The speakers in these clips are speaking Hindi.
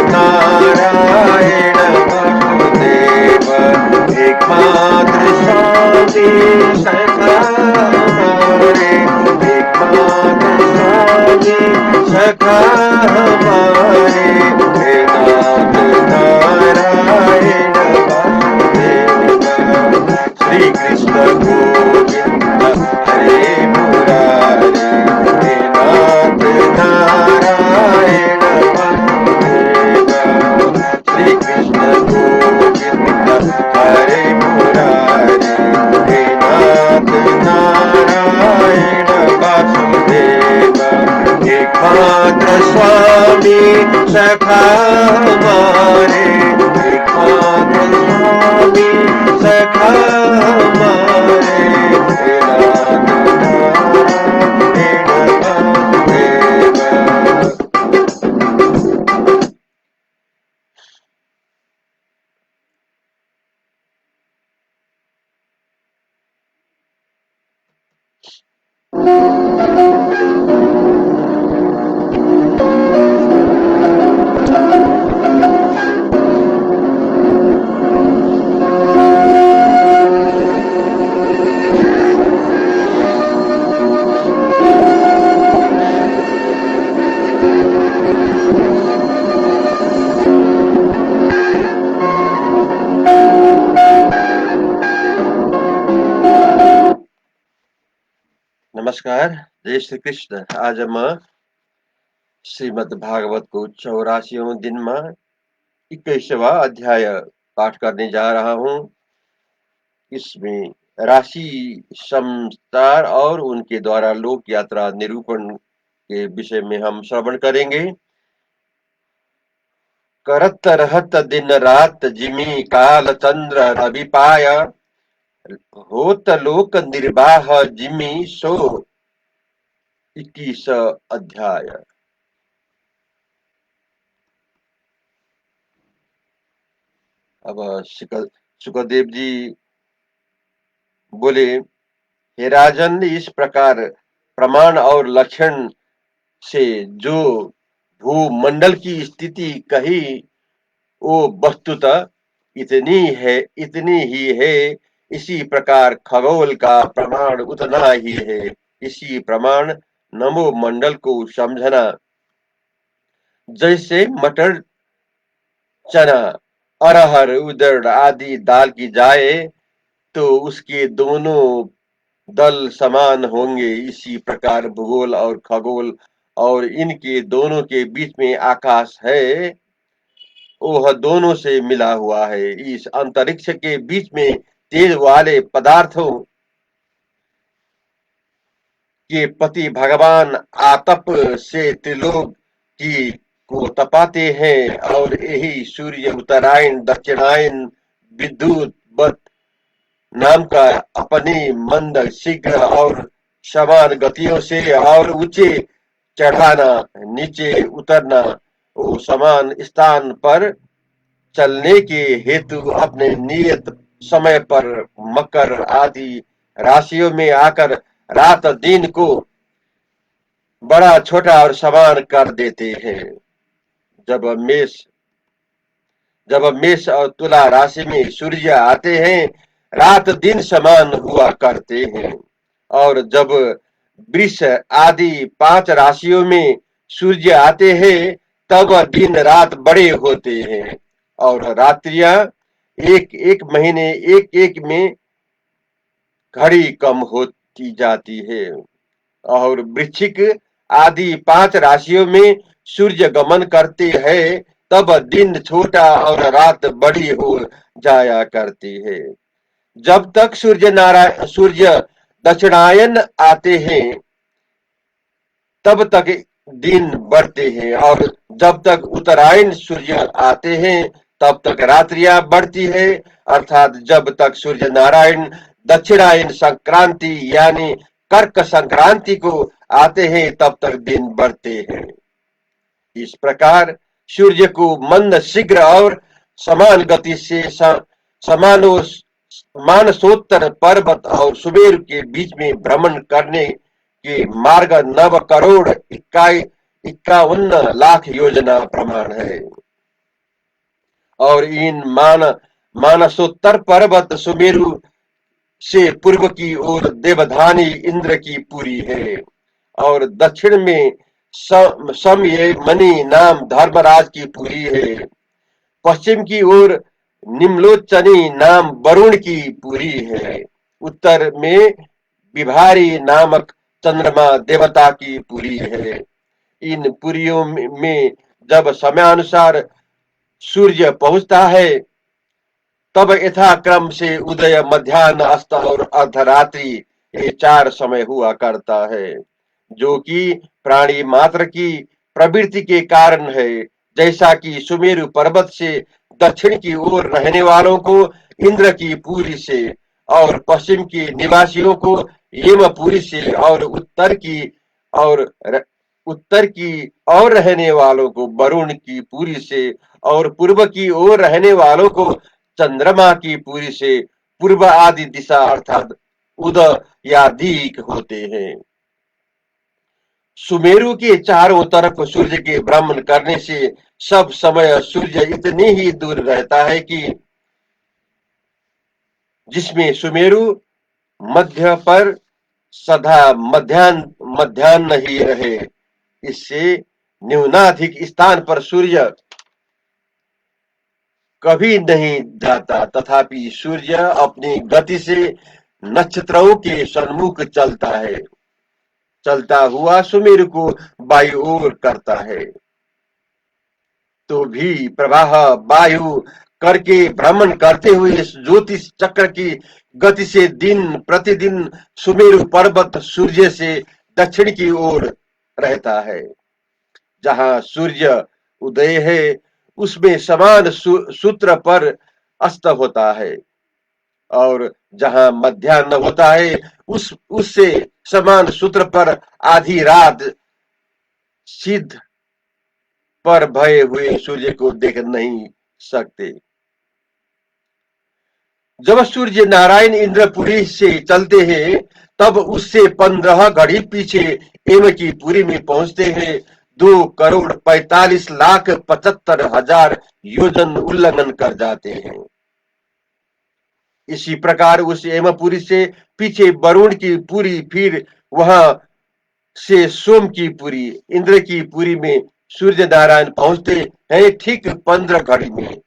नारायण वासुदेव एकमात्र स्वामी सखा हमारे, एकमात्र स्वामी सखा हमारे, हे नाथ नारायण वासुदेव। श्री कृष्ण गोविंद हरे मुरारी, हे नाथ नारायण वासुदेव। श्री कृष्ण गोविंद हरे मुरारी, हे नाथ नारायण वासुदेव। एकमात्र स्वामी सखा हमारे, एकमात्र स्वामी सखा हमारे, हे नाथ नारायण वासुदेव। नमस्कार, जय श्री कृष्ण। आज हम श्रीमद् भागवत को 84वें दिन में 21वां अध्याय पाठ करने जा रहा हूँ। इसमें राशि संसार और उनके द्वारा लोक यात्रा निरूपण के विषय में हम श्रवण करेंगे। करत रहत दिन रात जिमि काल चंद्र रवि पाय, होत लोक निर्वाह जिमि सो 21 अध्याय। अब सुखदेव जी बोले, हे राजन, इस प्रकार प्रमाण और लक्षण से जो भूमंडल की स्थिति कही वो वस्तुतः इतनी ही है। इसी प्रकार खगोल का प्रमाण उतना ही है। इसी प्रमाण नमो मंडल को समझना। जैसे मटर, चना, अरहर, उड़द आदि दाल की जाए तो उसके दोनों दल समान होंगे, इसी प्रकार भूगोल और खगोल और इनके दोनों के बीच में आकाश है, वह दोनों से मिला हुआ है। इस अंतरिक्ष के बीच में तेज वाले पदार्थों के पति भगवान आतप से त्रिलोक की को तपाते हैं, और यही सूर्य उत्तरायण दक्षिणायन विद्युत बत नाम का अपनी मंद शीघ्र और समान गतियों से और ऊंचे चढ़ाना नीचे उतरना वो समान स्थान पर चलने के हेतु अपने नियत समय पर मकर आदि राशियों में आकर रात दिन को बड़ा छोटा और समान कर देते हैं। जब मेष और तुला राशि में सूर्य आते हैं, रात दिन समान हुआ करते हैं, और जब वृष आदि 5 राशियों में सूर्य आते हैं, तब दिन रात बड़े होते हैं, और रात्रियां एक एक महीने एक एक में घड़ी कम होती जाती है। और वृश्चिक आदि 5 राशियों में सूर्य गमन करते हैं, तब दिन छोटा और रात बड़ी हो जाया करती है। जब तक सूर्य दक्षिणायन आते हैं तब तक दिन बढ़ते हैं, और जब तक उत्तरायण सूर्य आते हैं तब तक रात्रियां बढ़ती है। अर्थात जब तक सूर्य नारायण दक्षिणायन संक्रांति यानी कर्क संक्रांति को आते हैं तब तक दिन बढ़ते हैं। इस प्रकार सूर्य को मंद शीघ्र और समान गति से मानसोत्तर पर्वत और सुमेरु के बीच में भ्रमण करने के मार्ग 9 करोड़ 51 लाख योजना प्रमाण है। और इन मानसोत्तर पर्वत सुमेरु से पूर्व की ओर देवधानी इंद्र की पुरी है और दक्षिण में समयमणि नाम धर्मराज की पुरी है। पश्चिम की ओर निम्लोचनी नाम वरुण की पुरी है। उत्तर में विभारी नामक चंद्रमा देवता की पुरी है। इन पुरियों में जब समयानुसार सूर्य पहुंचता है तब यथाक्रम से उदय, मध्याह्न, अस्त और अर्धरात्रि ये 4 समय हुआ करता है, जो कि प्राणी मात्र की प्रवृत्ति के कारण है। जैसा कि सुमेरु पर्वत से दक्षिण की ओर रहने वालों को इंद्र की पुरी से और पश्चिम के निवासियों को यमपुरी से और और उत्तर की ओर रहने वालों को वरुण की पुरी से और पूर्व की ओर रहने वालों को चंद्रमा की पुरी से पूर्व आदि दिशा अर्थात उदय या दिक होते हैं। सुमेरु के चारों तरफ सूर्य के भ्रमण करने से सब समय सूर्य इतनी ही दूर रहता है कि जिसमें सुमेरु मध्य पर सदा मध्याह्न ही रहे। इससे न्यूनाधिक स्थान पर सूर्य कभी नहीं जाता, तथापि सूर्य अपनी गति से नक्षत्रों के सन्मुख चलता हुआ सुमेरु को वायु ओर करता है। तो भी प्रवाह वायु करके भ्रमण करते हुए ज्योतिष चक्र की गति से दिन प्रतिदिन सुमेरु पर्वत सूर्य से दक्षिण की ओर रहता है। जहां सूर्य उदय है उसमें समान सूत्र पर अस्त होता है और जहां मध्याह्न होता है उससे समान सूत्र पर आधी रात सिद्ध पर भये हुए सूर्य को देख नहीं सकते। जब सूर्य नारायण इंद्रपुरी से चलते हैं तब उससे 15 घड़ी पीछे एम की पुरी में पहुंचते हैं। 2,45,75,000 योजन उल्लंघन कर जाते हैं। इसी प्रकार उस एमपुरी से पीछे वरुण की पुरी, फिर वहां से सोम की पुरी, इंद्र की पुरी में सूर्य नारायण पहुंचते हैं ठीक 15 घड़ी में।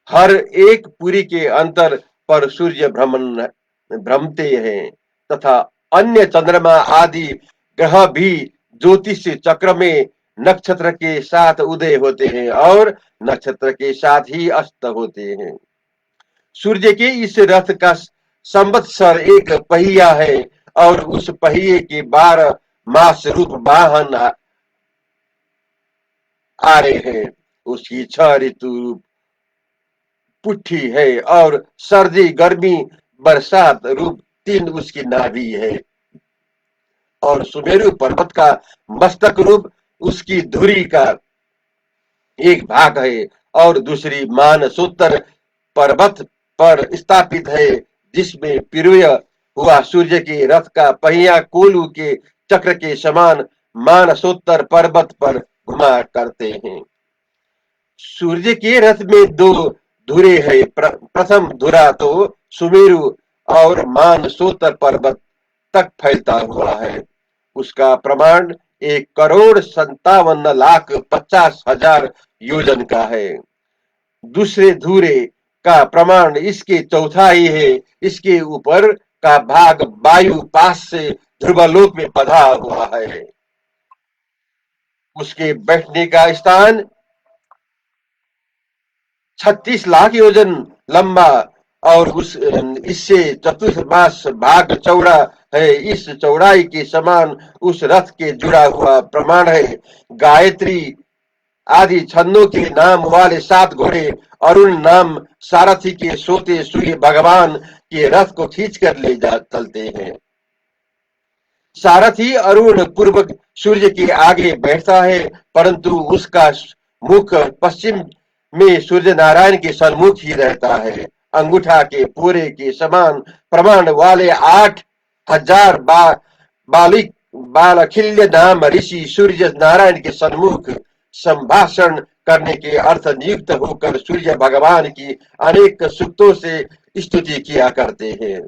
हर एक पुरी के अंतर पर सूर्य भ्रमते हैं तथा अन्य चंद्रमा आदि ग्रह भी ज्योतिष चक्र में नक्षत्र के साथ उदय होते हैं और नक्षत्र के साथ ही अस्त होते हैं। सूर्य के इस रथ का संवत्सर एक पहिया है और उस पहिए के 12 मास रूप वाहन आ रहे हैं। उसकी 6 ऋतु रूप पुट्ठी है और सर्दी, गर्मी, बरसात रूप 3 उसकी नाभि है। और सुमेरु पर्वत का मस्तक रूप उसकी धुरी का एक भाग है और दूसरी मानसोत्तर पर्वत पर स्थापित है, जिसमें पिरुय हुआ सूर्य के रथ का पहिया कोलू के चक्र के समान मानसोत्तर पर्वत पर घुमा करते हैं। सूर्य के रथ में 2 धुरे है। प्रथम धुरा तो सुमेरु और मानसोत्तर पर्वत तक फैलता हुआ है। उसका प्रमाण 1,57,50,000 योजन का है। दूसरे धुरे का प्रमाण इसके चौथाई है। इसके ऊपर का भाग वायु पास से ध्रुवलोक में बंधा हुआ है। उसके बैठने का स्थान 36 लाख योजन लंबा और इससे चतुर्थमास भाग चौड़ा है। इस चौड़ाई के समान उस रथ के जुड़ा हुआ प्रमाण है। गायत्री आदि छंदों के नाम वाले 7 घोड़े अरुण नाम सारथी के सोते सूर्य भगवान के रथ को खींचकर ले जा चलते हैं। सारथी अरुण पूर्व सूर्य के आगे बैठता है, परंतु उसका मुख पश्चिम में सूर्य नारायण के सन्मुख ही रहता है। अंगूठा के पूरे के समान प्रमाण वाले 8,000 बालखिल्य नाम ऋषि सूर्य नारायण के सन्मुख संभाषण करने के अर्थ नियुक्त होकर सूर्य भगवान की अनेक सूक्तों से स्तुति किया करते हैं।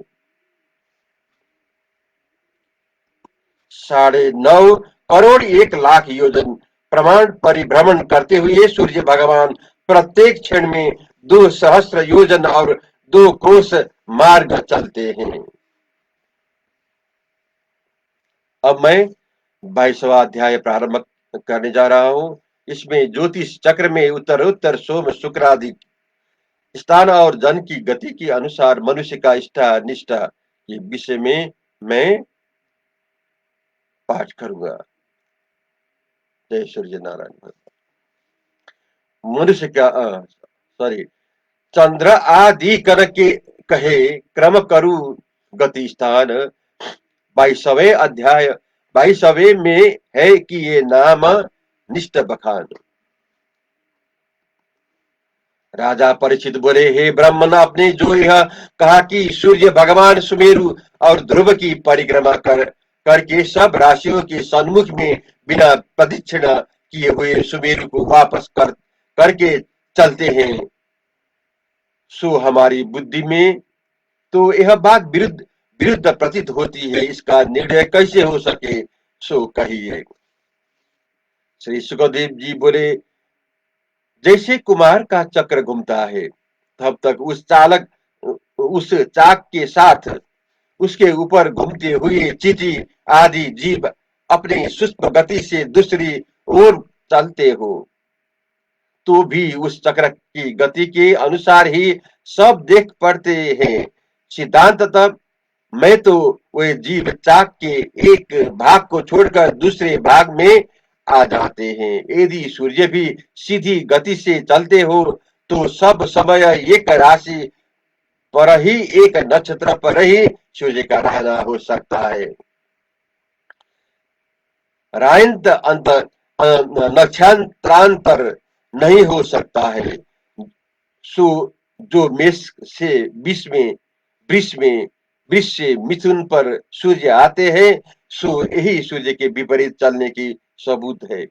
9.5 करोड़ 1 लाख योजन प्रमाण परिभ्रमण करते हुए सूर्य भगवान प्रत्येक क्षण में 2 सहस्त्र योजन और 2 कोस मार्ग चलते हैं। अब मैं 22वां अध्याय प्रारंभ करने जा रहा हूं। इसमें ज्योतिष चक्र में उत्तरोत्तर सोम शुक्र आदि स्थान और जन की गति के अनुसार मनुष्य का इष्टा निष्ठा के विषय में मैं पाठ करूंगा। जय सूर्य नारायण। मनुष्य का सॉरी चंद्र आदि कर के कहे क्रम करु गति स्थान 22वें अध्याय 22वें में है कि ये नाम निष्ठ बखान। राजा परीक्षित बोले, हे ब्राह्मण, आपने जो यह कहा कि सूर्य भगवान सुमेरु और ध्रुव की परिक्रमा करके सब राशियों के सन्मुख में बिना प्रदक्षिणा किए हुए सुमेरु को वापस करके चलते हैं, सो हमारी बुद्धि में तो यह बात विरुद्ध विरुद्ध प्रतीत होती है। इसका निर्णय कैसे हो सके, सो कहिए। श्री सुखदेव जी बोले, जैसे कुमार का चक्र घूमता है तब तक उस चाक के साथ उसके ऊपर घूमते हुए चींटी आदि जीव अपनी सूक्ष्म गति से दूसरी ओर चलते हो, तो भी उस चक्र की गति के अनुसार ही सब देख पड़ते हैं। सिद्धांततः मैं तो वे जीव चाक के एक भाग को छोड़कर दूसरे भाग में आ जाते हैं। यदि सूर्य भी सीधी गति से चलते हो तो सब समय एक राशि पर ही, एक नक्षत्र पर ही सूर्य का रहना हो सकता है। रायंत अंतर नक्षत्रांतर नहीं हो सकता है। सो जो मेष से वृष से मिथुन पर सूर्य आते हैं, सो यही सूर्य के विपरीत चलने की सबूत है।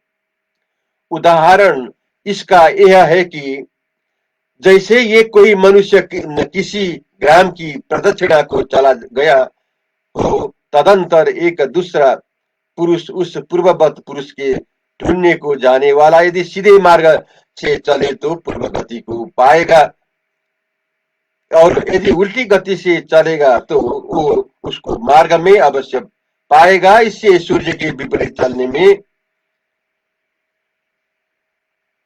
उदाहरण इसका यह है कि जैसे ये कोई मनुष्य किसी ग्राम की प्रदक्षिणा को चला गया हो, तदंतर एक दूसरा पुरुष उस पूर्ववत पुरुष के ढूंढने को जाने वाला यदि सीधे मार्ग से चले तो पूर्व गति को पाएगा, और यदि उल्टी गति से चलेगा तो वो उसको मार्ग में अवश्य पाएगा। इससे सूर्य के विपरीत चलने में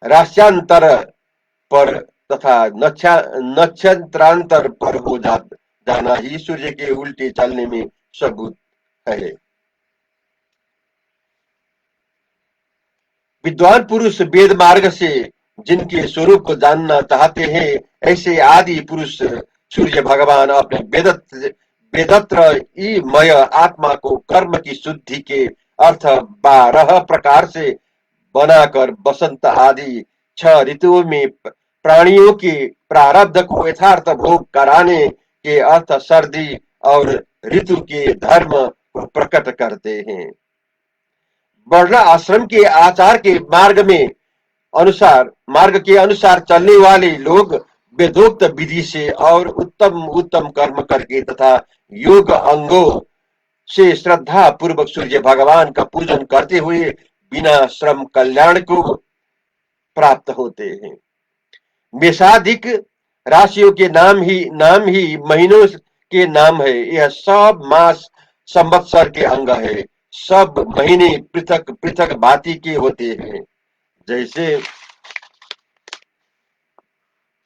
राश्यांतर पर तथा नक्षत्रांतर पर हो जाना ही सूर्य के उल्टे चलने में सबूत है। विद्वान पुरुष वेद मार्ग से जिनके स्वरूप को जानना चाहते हैं, ऐसे आदि पुरुष सूर्य भगवान अपने वेदत्रयमय आत्मा को कर्म की शुद्धि के अर्थ 12 प्रकार से बनाकर वसंत आदि 6 ऋतुओं में प्राणियों के प्रारब्ध को यथार्थ भोग कराने के अर्थ सर्दी और ऋतु के धर्म को प्रकट करते हैं। वर्ण आश्रम के आचार के मार्ग के अनुसार चलने वाले लोग वेदोक्त विधि से और उत्तम उत्तम कर्म करके तथा योग अंगों से श्रद्धा पूर्वक सूर्य भगवान का पूजन करते हुए बिना श्रम कल्याण को प्राप्त होते हैं। मेषाधिक राशियों के नाम ही महीनों के नाम है। यह सब मास संवत्सर के अंग है। सब महीने पृथक पृथक भांति के होते हैं। जैसे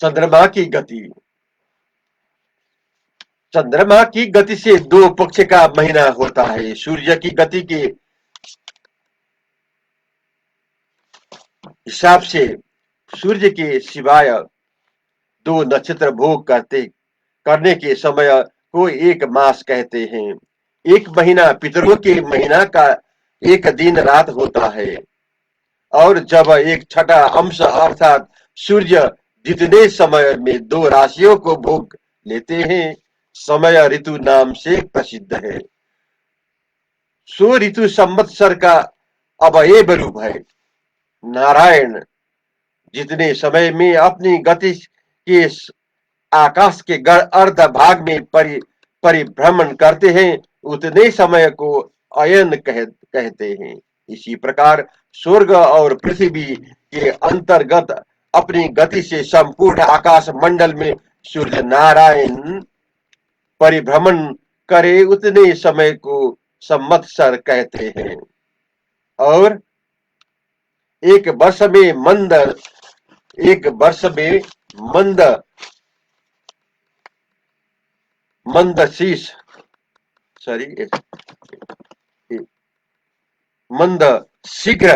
चंद्रमा की गति से 2 पक्ष का महीना होता है। सूर्य की गति के हिसाब से सूर्य के सिवाय 2 नक्षत्र भोग करने के समय को एक मास कहते हैं। एक महीना पितरों के महीना का एक दिन रात होता है, और जब एक छठा अंश अर्थात सूर्य जितने समय में 2 राशियों को भोग लेते हैं, समय ऋतु नाम से प्रसिद्ध है। सो ऋतु संवत्सर का अवयव रूप है। नारायण जितने समय में अपनी गति के आकाश के अर्ध भाग में परिभ्रमण करते हैं, उतने समय को अयन कहते हैं। इसी प्रकार स्वर्ग और पृथ्वी के अंतर्गत अपनी गति से संपूर्ण आकाश मंडल में सूर्य नारायण परिभ्रमण करे, उतने समय को संवत्सर कहते हैं। और एक वर्ष में मंद शीघ्र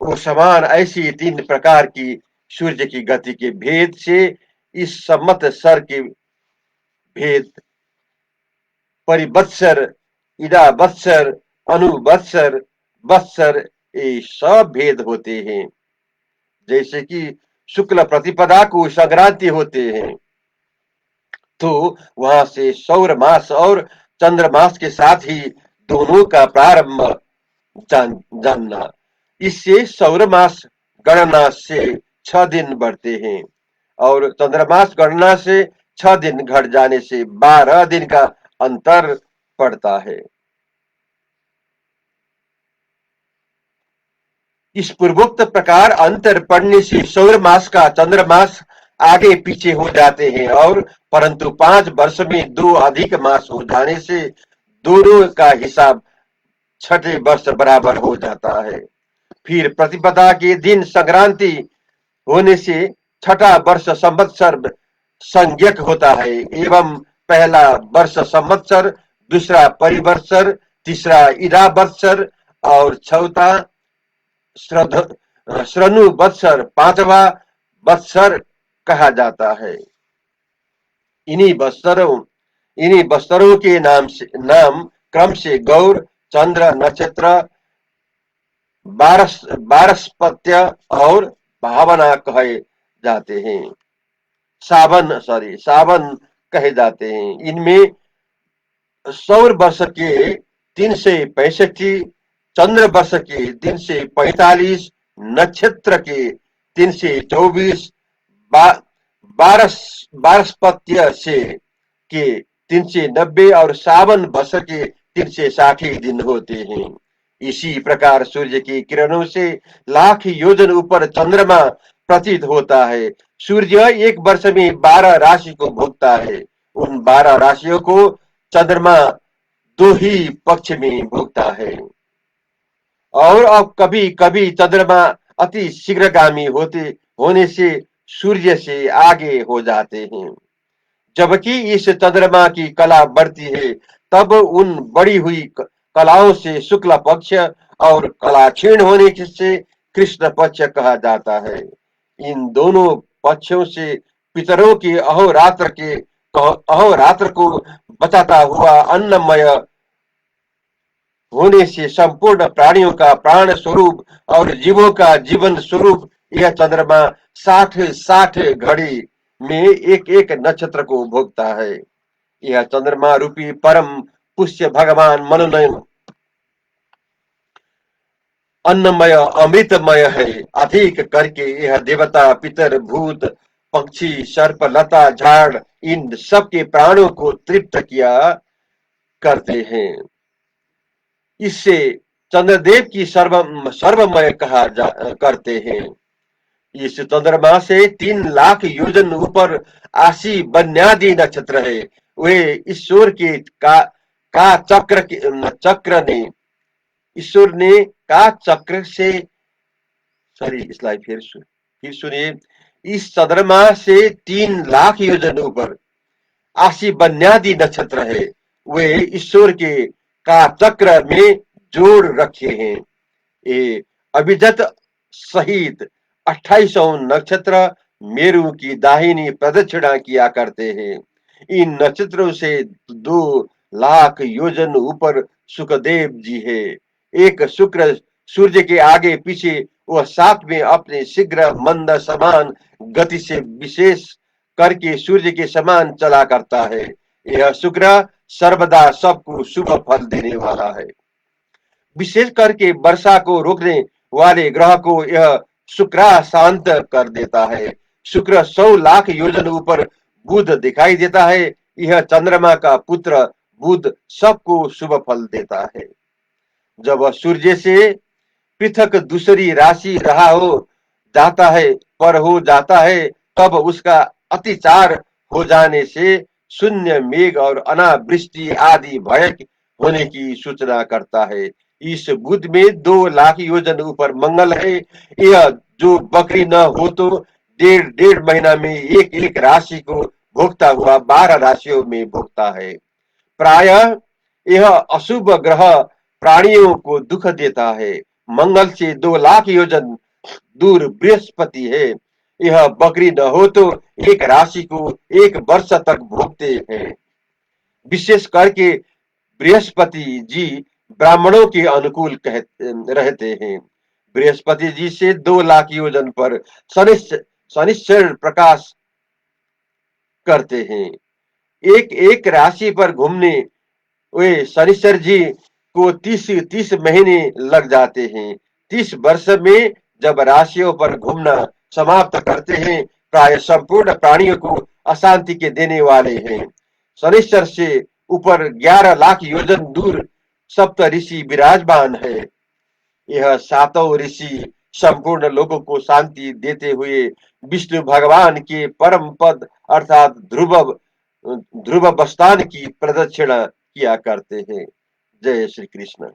वो समान ऐसी 3 प्रकार की सूर्य की गति के भेद से इस संवत्सर के भेद परिवत्सर, इडावत्सर, अनुवत्सर, वत्सर, ये सब भेद होते हैं। जैसे कि शुक्ल प्रतिपदा को संक्रांति होते हैं, तो वहां से सौर मास और चंद्र मास के साथ ही दोनों का प्रारंभ जानना। इससे सौर मास गणना से 6 दिन बढ़ते हैं और चंद्रमास गणना से 6 दिन घट जाने से 12 दिन का अंतर पड़ता है। इस पूर्वोक्त प्रकार अंतर पड़ने से सौर मास का चंद्रमास आगे पीछे हो जाते हैं और परंतु 5 वर्ष में 2 अधिक मास हो जाने से दोनों का हिसाब 6ठे वर्ष बराबर हो जाता है। फिर प्रतिपदा के दिन संक्रांति होने से 6ठा वर्ष संवत्सर संज्ञक होता है एवं पहला वर्ष संवत्सर, दूसरा परिवर्षर, तीसरा इडावत्सर और चौथा श्रनु वत्सर, 5वां वत्सर कहा जाता है। इन्हीं वत्सरों के नाम क्रम से गौर, चंद्र, नक्षत्र, बारस्पत्य और भावना कहे जाते हैं। सावन कहे जाते हैं। इनमें सौर वर्ष के 365, चंद्र वर्ष के 345, नक्षत्र के 324, बारस्पत्य से के 390 और सावन वर्ष के 360 दिन होते हैं। इसी प्रकार सूर्य की किरणों से लाख योजन ऊपर चंद्रमा प्रतीत होता है। सूर्य एक वर्ष में 12 राशि को भोगता है। उन 12 राशियों को चंद्रमा 2 ही पक्ष में भोगता है। और अब कभी कभी चंद्रमा अति शीघ्रगामी होने से सूर्य से आगे हो जाते हैं। जबकि इस चंद्रमा की कला बढ़ती है, तब उन बढ़ी हुई कलाओं से शुक्ल पक्ष और कला क्षीण होने से कृष्ण पक्ष कहा जाता है। इन दोनों पक्षों से पितरों के अहोरात्र को बचाता हुआ अन्नमय होने से संपूर्ण प्राणियों का प्राण स्वरूप और जीवों का जीवन स्वरूप यह चंद्रमा 60 घड़ी में एक एक नक्षत्र को भोगता है। यह चंद्रमा रूपी परम पुष्य भगवान मनोनयन अन्नमय अमृतमय है। अधिक करके यह देवता, पितर, भूत, पक्षी, सर्प, लता, झाड़ इन सब के प्राणों को तृप्त किया करते हैं। इससे चंद्रदेव की सर्वमय कहा करते हैं। इस चंद्रमा से 3 लाख योजन ऊपर आशी बन्यादि नक्षत्र है। वे ईश्वर के का चक्र ने ईश्वर ने का चक्र से स्लाइड फिर सुनिए। इस चंद्रमा से 3 लाख योजन ऊपर आशी बन्यादि नक्षत्र है। वे ईश्वर के का चक्र में जोड़ रखे हैं। ये अभिजत सहित 28 नक्षत्र मेरु की दाहिनी प्रदक्षिणा किया करते हैं। इन नक्षत्रों से 2 लाख योजन ऊपर सुखदेव जी है। एक शुक्र सूर्य के आगे पीछे वह 7 में अपने शीघ्र मंद समान गति से विशेष करके सूर्य के समान चला करता है। यह शुक्र सर्वदा सबको शुभ फल देने वाला है। विशेष करके वर्षा को रोकने वाले ग्रह को यह शुक्र शांत कर देता है। शुक्र 100 लाख योजन ऊपर बुध दिखाई देता है। यह चंद्रमा का पुत्र बुध सबको शुभ फल देता है। जब वह सूर्य से पृथक दूसरी राशि रहा हो जाता है पर हो जाता है, तब उसका अतिचार हो जाने से शून्य मेघ और अनावृष्टि आदि भय होने की सूचना करता है। इस बुध में 2 लाख योजन ऊपर मंगल है। यह जो बकरी न हो तो डेढ़ डेढ़ महीना में एक एक राशि को भोगता हुआ 12 राशियों में भोगता है। प्रायः यह अशुभ ग्रह प्राणियों को दुख देता है। मंगल से 2 लाख योजन दूर बृहस्पति है। यह बकरी न हो तो एक राशि को एक वर्ष तक भोगते हैं। विशेष करके बृहस्पति जी ब्राह्मणों के अनुकूल रहते हैं। बृहस्पति जी से 2 लाख योजन पर शनिश्चर प्रकाश करते हैं। एक एक राशि पर घूमने वे शनिश्चर जी को 30 महीने लग जाते हैं। 30 वर्ष में जब राशियों पर घूमना समाप्त करते हैं, प्राय संपूर्ण प्राणियों को अशांति के देने वाले हैं। शनिश्चर से ऊपर 11 लाख योजन दूर सप्त ऋषि विराजमान है। यह सातों ऋषि संपूर्ण लोगों को शांति देते हुए विष्णु भगवान के परम पद अर्थात ध्रुव बस्तान की प्रदक्षिणा किया करते हैं। जय श्री कृष्ण।